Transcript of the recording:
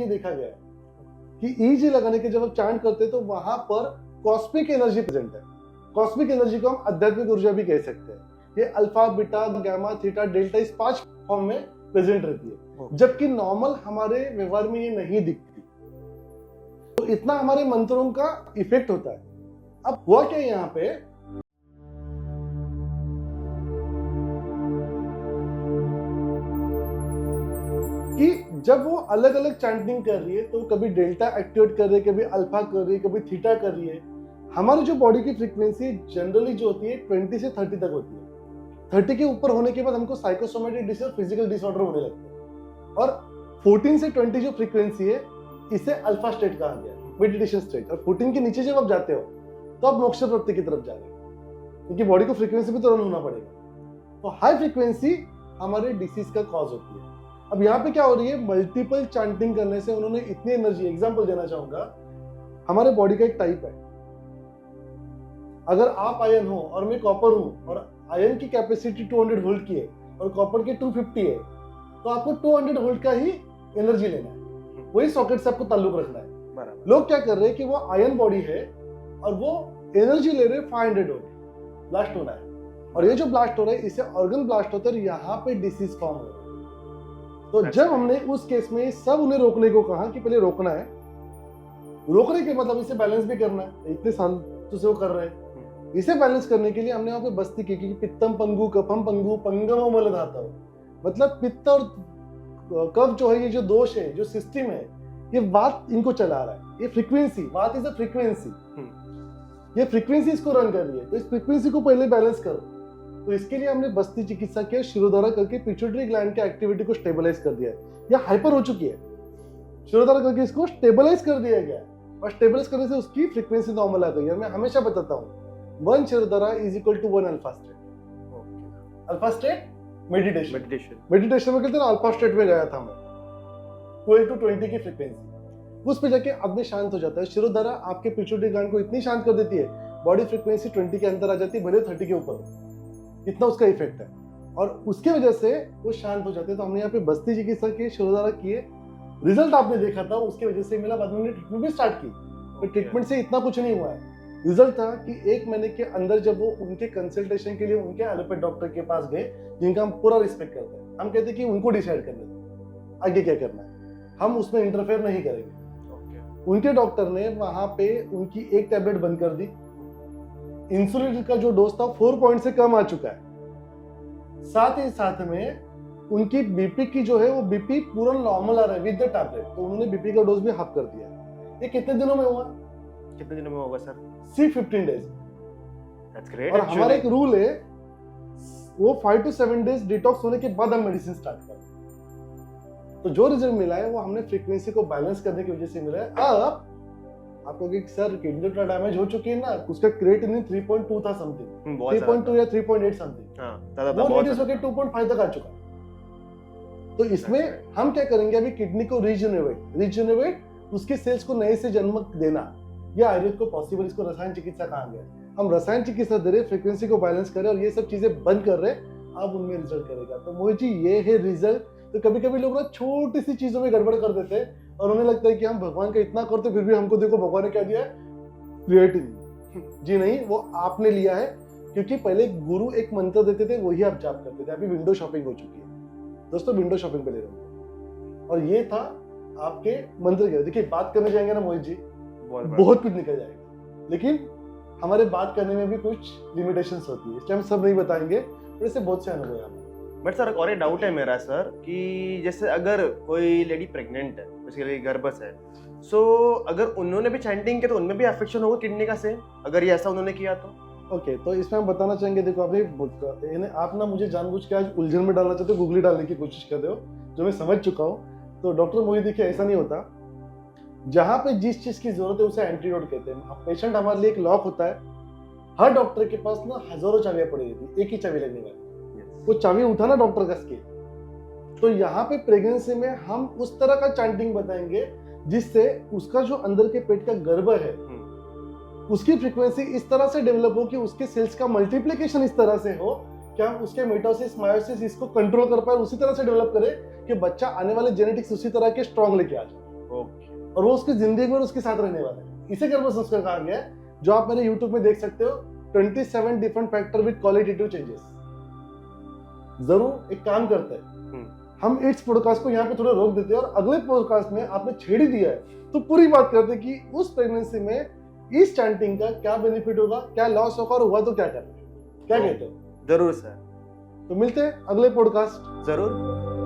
ये देखा गया है कि ईजी लगाने के जब आप चांट करते हैं तो वहां पर कॉस्मिक एनर्जी प्रेजेंट है। कॉस्मिक एनर्जी को हम आध्यात्मिक ऊर्जा भी कह सकते हैं। ये alpha, beta, gamma, theta, delta इस 5 फॉर्म में प्रेजेंट रहती है, जबकि नॉर्मल हमारे व्यवहार में ये नहीं दिखती। तो इतना हमारे मंत्रों का इफेक्ट होता है। अब हुआ क्या यहाँ पे, कि जब वो अलग अलग चैंटिंग कर रही है तो कभी डेल्टा एक्टिवेट कर रही है, कभी अल्फा कर रही है, कभी थीटा कर रही है। हमारी जो बॉडी की फ्रीक्वेंसी जनरली जो होती है 20 से 30 तक होती है। 30 के ऊपर होने के बाद हमको साइकोसोमेटिक डिसऑर्डर, फिजिकल डिसऑर्डर होने लगते हैं। और 14 से 20 जो फ्रीक्वेंसी है इसे अल्फा स्टेट कहा गया, मेडिटेशन स्टेट। और 14 के नीचे जब आप जाते हो तो आप मोक्ष प्राप्ति की तरफ जा रहे हो, क्योंकि बॉडी को फ्रीक्वेंसी भी तो रन होना पड़ेगा। तो हाई फ्रीक्वेंसी हमारे डिसीज का कॉज होती है। अब यहाँ पे क्या हो रही है, मल्टीपल चांटिंग करने से उन्होंने इतनी एनर्जी, एग्जांपल देना चाहूंगा, हमारे बॉडी का एक टाइप है। अगर आप आयन हो और मैं कॉपर हूं और आयन की कैपेसिटी 200 वोल्ट की है और कॉपर की 250 है, तो आपको 200 वोल्ट का ही एनर्जी लेना है, वही सॉकेट से आपको ताल्लुक रखना है। लोग क्या कर रहे हैं कि वो आयन बॉडी है और वो एनर्जी ले रहे हैं 500 वोल्ट, ब्लास्ट हो रहा है। और ये जो ब्लास्ट हो रहा है इसे ऑर्गन ब्लास्ट होता है, यहाँ पे डिसीज फॉर्म हो रहा है। तो जब हमने उस केस में सब उन्हें रोकने को कहा कि पहले रोकना है, रोकने के मतलब इसे बैलेंस भी करना है, इतने साल तो से वो कर रहे हैं। इसे बैलेंस करने के लिए हमने वहां पे बस्ती की कि पित्तम पंगु, कफम पंगु, पंगमो मल धाता हो, मतलब पित्त और कफ जो है, ये जो दोष है, जो सिस्टम है, ये वात इनको चला रहा है। ये फ्रीक्वेंसी, वात इज अ फ्रीक्वेंसी, ये फ्रीक्वेंसी इसको रन कर रही है। तो इस फ्रीक्वेंसी को पहले बैलेंस करो। तो इसके लिए हमने बस्ती चिकित्सा किया, शिरोधारा करके पिट्यूटरी ग्लैंड की एक्टिविटी को स्टेबलाइज कर दिया है। यह हाइपर हो चुकी है, शिरोधारा करके इसको स्टेबलाइज कर दिया गया, और स्टेबलाइज करने से उसकी फ्रीक्वेंसी नॉर्मल आ गई है। मैं हमेशा बताता हूँ 1 shirodhara is equal to 1 alpha state. Alpha state meditation में कहते हैं अल्फा स्टेट में गया था मैं, 12 to 20 की फ्रीक्वेंसी, उस पे जाके आदमी शांत हो जाता है। शिरोधारा आपके पिट्यूटरी ग्लैंड को इतनी शांत कर देती है, बॉडी फ्रीक्वेंसी 20 के अंदर आ जाती है, भले 30 के ऊपर, इतना उसका इफेक्ट है, और उसके वजह से वो शांत हो जाते हैं। तो हमने यहाँ पे बस्ती चिकित्सा की, शिरोधारा किए, रिजल्ट आपने देखा था, उसके वजह से मिला। बाद में हमने ट्रीटमेंट भी स्टार्ट की, तो ट्रीटमेंट से इतना कुछ नहीं हुआ है। रिजल्ट था कि 1 महीने के अंदर जब वो उनके कंसल्टेशन के लिए उनके एलोपैथ डॉक्टर के पास गए, जिनका हम पूरा रिस्पेक्ट करते हैं, हम कहते हैं कि उनको डिसाइड करने दो आगे क्या करना है, हम उसमें इंटरफेयर नहीं करेंगे। उनके डॉक्टर ने वहां पे उनकी एक टैबलेट बंद कर दी, इंसुलिन का जो डोज था 4 पॉइंट से कम आ चुका है, साथ ही साथ में उनकी बीपी की जो है वो बीपी पूरा नॉर्मल आ रहा है विद द टैबलेट। तो उन्होंने बीपी का डोज भी हाफ कर दिया। ये कितने दिनों में हुआ? कितने दिनों में होगा सर? 15 डेज। That's great. और हमारा एक रूल है, वो 5 to 7 डेज डिटॉक्स होने के बाद हम मेडिसिन स्टार्ट करें। तो जो रिजल्ट मिला है वो हमने फ्रीक्वेंसी को बैलेंस करने की वजह से मिला है। अब आपको कि सर किडनी तो डैमेज हो चुकी है ना, उसका क्रिएटिनिन 3.2 था समथिंग, 3.2 या 3.8 समथिंग, वो रिड्यूस होकर 2.5 तक आ चुका है। तो इसमें हम क्या करेंगे, अभी किडनी को रीजनरेट उसके सेल्स को नए से जन्म देना, यह आयुर्वेद को पॉसिबल, इसको रसायन चिकित्सा कहा गया। हम रसायन चिकित्सा दे रहे, फ्रीक्वेंसी को बैलेंस कर रहे और ये सब चीजें बंद कर रहे, अब उनमें रिजल्ट करेगा। तो मोहित जी ये है रिजल्ट। तो कभी कभी लोग ना छोटी सी चीजों में गड़बड़ कर देते हैं और उन्हें लगता है कि हम भगवान का इतना करते फिर भी हमको देखो भगवान ने क्या दिया है, क्रिएटिनिन। जी नहीं, वो आपने लिया है, क्योंकि पहले गुरु एक मंत्र देते थे, वही आप जाप करते थे। अभी विंडो शॉपिंग हो चुकी है दोस्तों, विंडो शॉपिंग पे ले रहे हो। और ये था आपके मंत्र के। देखिए बात करने जाएंगे ना मोहित जी, बहुत कुछ निकल जाएगा, लेकिन हमारे बात करने में भी कुछ लिमिटेशंस होती है, इसलिए हम सब नहीं बताएंगे, पर इससे बहुत से अनुभव है। बट सर और एक डाउट है मेरा सर, कि जैसे अगर कोई लेडी प्रेग्नेंट है, बेसिकली गर्भवश है, सो अगर उन्होंने भी चैंटिंग किया तो उनमें भी अफेक्शन होगा किडनी का सेम, अगर ये ऐसा उन्होंने किया तो? ओके, तो इसमें हम बताना चाहेंगे, देखो आप ना मुझे जानबूझ के आज उलझन में डालना चाहते हो, गूगली डालने की कोशिश कर रहे हो, जो मैं समझ चुका हूँ। तो डॉक्टर मोहित देखिए ऐसा नहीं होता, जहाँ पे जिस चीज की जरूरत है उसे एंटीडोट कहते हैं। पेशेंट हमारे लिए एक लॉक होता है, हर डॉक्टर के पास ना हजारों चाबियां पड़ी रहती है, एक ही चाबी लगने वाली, वो चाबी उठाना डॉक्टर का स्किल। तो यहाँ पे प्रेगनेंसी में हम उस तरह का चैंटिंग बताएंगे जिससे उसका जो अंदर के पेट का गर्भ है उसकी फ्रीक्वेंसी इस तरह से डेवलप हो कि उसके सेल्स का मल्टीप्लिकेशन इस तरह से हो कि हम उसके मिटोसिस मायोसिस इसको कंट्रोल कर पाए, उसी तरह से डेवलप करे कि बच्चा आने वाले जेनेटिक्स उसी तरह के स्ट्रॉन्ग लेके आ जाए। ओके और वो उसकी जिंदगी भर उसके साथ रहने वाला है। इसे गर्भ संस्कार कहा गया है, जो आप मेरे YouTube में देख सकते हो, 27 different factor with qualitative changes. जरूर एक काम करते हैं, हम इस पॉडकास्ट को यहाँ पे थोड़ा रोक देते हैं और अगले पॉडकास्ट में आपने छेड़ ही दिया है तो पूरी बात करते हैं कि उस प्रेगनेंसी में इस चैंटिंग का क्या बेनिफिट होगा, क्या लॉस होगा और हुआ तो क्या करना है। क्या कहते हो? जरूर सर, तो मिलते हैं अगले पॉडकास्ट। जरूर।